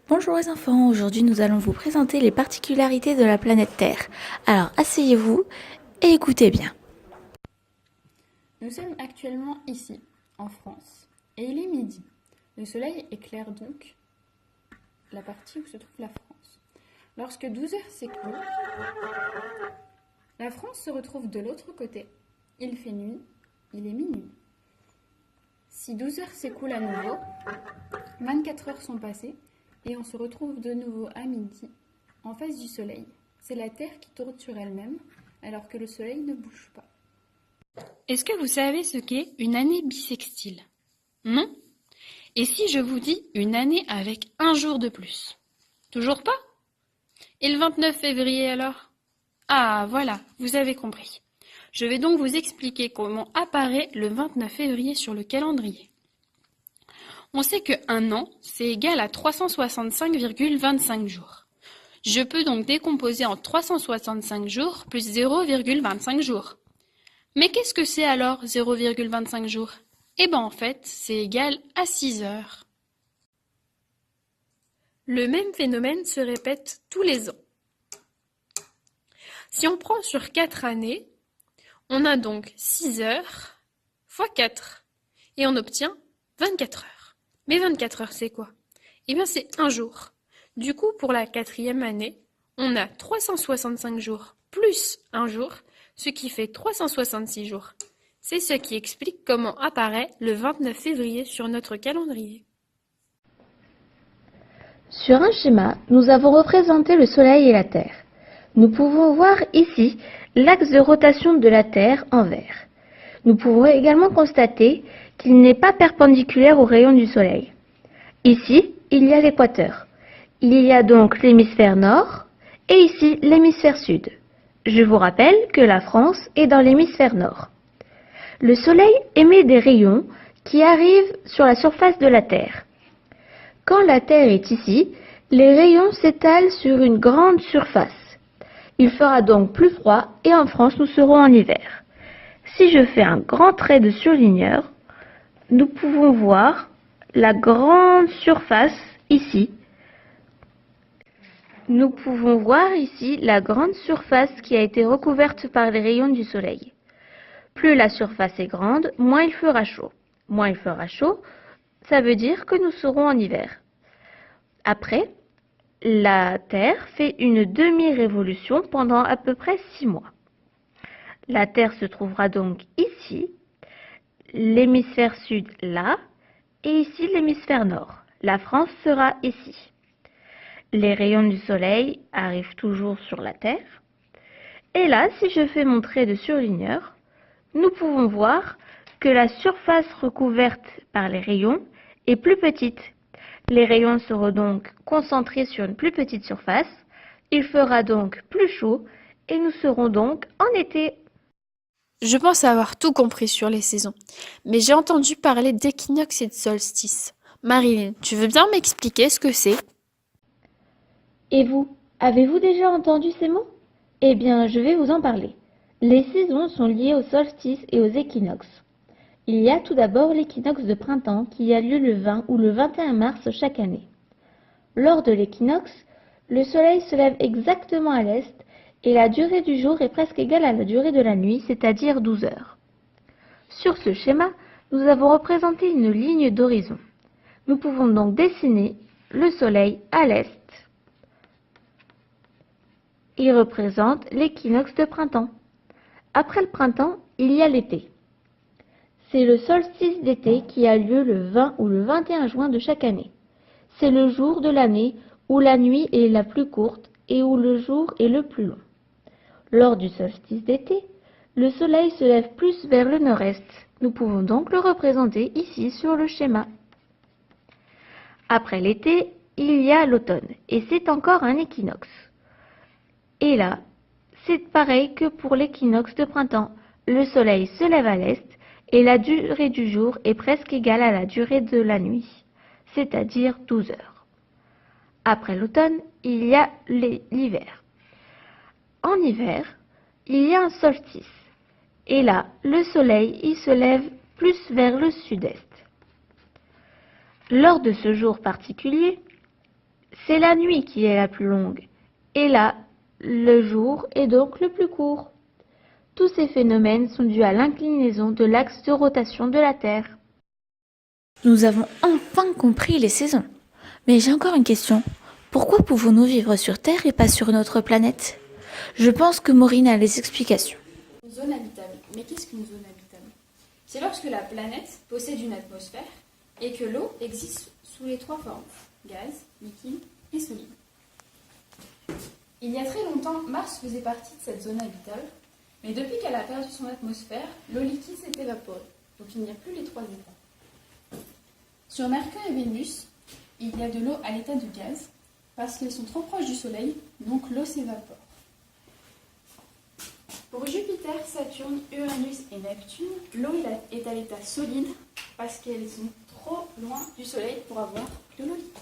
Bonjour les enfants, aujourd'hui nous allons vous présenter les particularités de la planète Terre. Alors asseyez-vous et écoutez bien. Nous sommes actuellement ici, en France, et il est midi. Le soleil éclaire donc la partie où se trouve la France. Lorsque 12 heures s'écoulent, la France se retrouve de l'autre côté. Il fait nuit, il est minuit. Si 12 heures s'écoulent à nouveau, 24 heures sont passées et on se retrouve de nouveau à midi, en face du soleil. C'est la Terre qui tourne sur elle-même, alors que le soleil ne bouge pas. Est-ce que vous savez ce qu'est une année bissextile? Non? Et si je vous dis une année avec un jour de plus? Toujours pas? Et le 29 février alors? Ah, voilà, vous avez compris. Je vais donc vous expliquer comment apparaît le 29 février sur le calendrier. On sait que un an, c'est égal à 365,25 jours. Je peux donc décomposer en 365 jours plus 0,25 jours. Mais qu'est-ce que c'est alors 0,25 jours? Eh bien en fait, c'est égal à 6 heures. Le même phénomène se répète tous les ans. Si on prend sur 4 années, on a donc 6 heures fois 4 et on obtient 24 heures. Mais 24 heures, c'est quoi? Eh bien c'est un jour. Du coup, pour la 4e année, on a 365 jours plus un jour, ce qui fait 366 jours. C'est ce qui explique comment apparaît le 29 février sur notre calendrier. Sur un schéma, nous avons représenté le Soleil et la Terre. Nous pouvons voir ici l'axe de rotation de la Terre en vert. Nous pouvons également constater qu'il n'est pas perpendiculaire aux rayons du Soleil. Ici, il y a l'équateur. Il y a donc l'hémisphère nord et ici l'hémisphère sud. Je vous rappelle que la France est dans l'hémisphère nord. Le Soleil émet des rayons qui arrivent sur la surface de la Terre. Quand la Terre est ici, les rayons s'étalent sur une grande surface. Il fera donc plus froid et en France nous serons en hiver. Si je fais un grand trait de surligneur, nous pouvons voir la grande surface ici. Nous pouvons voir ici la grande surface qui a été recouverte par les rayons du soleil. Plus la surface est grande, moins il fera chaud. Moins il fera chaud, ça veut dire que nous serons en hiver. Après, la Terre fait une demi-révolution pendant à peu près 6 mois. La Terre se trouvera donc ici, l'hémisphère sud là, et ici l'hémisphère nord. La France sera ici. Les rayons du soleil arrivent toujours sur la Terre. Et là, si je fais mon trait de surligneur, nous pouvons voir que la surface recouverte par les rayons est plus petite. Les rayons seront donc concentrés sur une plus petite surface. Il fera donc plus chaud et nous serons donc en été. Je pense avoir tout compris sur les saisons, mais j'ai entendu parler d'équinoxe et de solstice. Marilyn, tu veux bien m'expliquer ce que c'est? Et vous, avez-vous déjà entendu ces mots? Eh bien, je vais vous en parler. Les saisons sont liées aux solstices et aux équinoxes. Il y a tout d'abord l'équinoxe de printemps qui a lieu le 20 ou le 21 mars chaque année. Lors de l'équinoxe, le soleil se lève exactement à l'est et la durée du jour est presque égale à la durée de la nuit, c'est-à-dire 12 heures. Sur ce schéma, nous avons représenté une ligne d'horizon. Nous pouvons donc dessiner le soleil à l'est. Il représente l'équinoxe de printemps. Après le printemps, il y a l'été. C'est le solstice d'été qui a lieu le 20 ou le 21 juin de chaque année. C'est le jour de l'année où la nuit est la plus courte et où le jour est le plus long. Lors du solstice d'été, le soleil se lève plus vers le nord-est. Nous pouvons donc le représenter ici sur le schéma. Après l'été, il y a l'automne et c'est encore un équinoxe. Et là, c'est pareil que pour l'équinoxe de printemps. Le soleil se lève à l'est et la durée du jour est presque égale à la durée de la nuit, c'est-à-dire 12 heures. Après l'automne, il y a l'hiver. En hiver, il y a un solstice. Et là, le soleil il se lève plus vers le sud-est. Lors de ce jour particulier, c'est la nuit qui est la plus longue. Et là, le jour est donc le plus court. Tous ces phénomènes sont dus à l'inclinaison de l'axe de rotation de la Terre. Nous avons enfin compris les saisons. Mais j'ai encore une question. Pourquoi pouvons-nous vivre sur Terre et pas sur une autre planète? Je pense que Maureen a les explications. Une zone habitable. Mais qu'est-ce qu'une zone habitable? C'est lorsque la planète possède une atmosphère et que l'eau existe sous les trois formes, gaz, liquide et solide. Il y a très longtemps, Mars faisait partie de cette zone habitable, mais depuis qu'elle a perdu son atmosphère, l'eau liquide s'est évaporée, donc il n'y a plus les trois états. Sur Mercure et Vénus, il y a de l'eau à l'état de gaz, parce qu'elles sont trop proches du Soleil, donc l'eau s'évapore. Pour Jupiter, Saturne, Uranus et Neptune, l'eau est à l'état solide, parce qu'elles sont trop loin du Soleil pour avoir de l'eau liquide.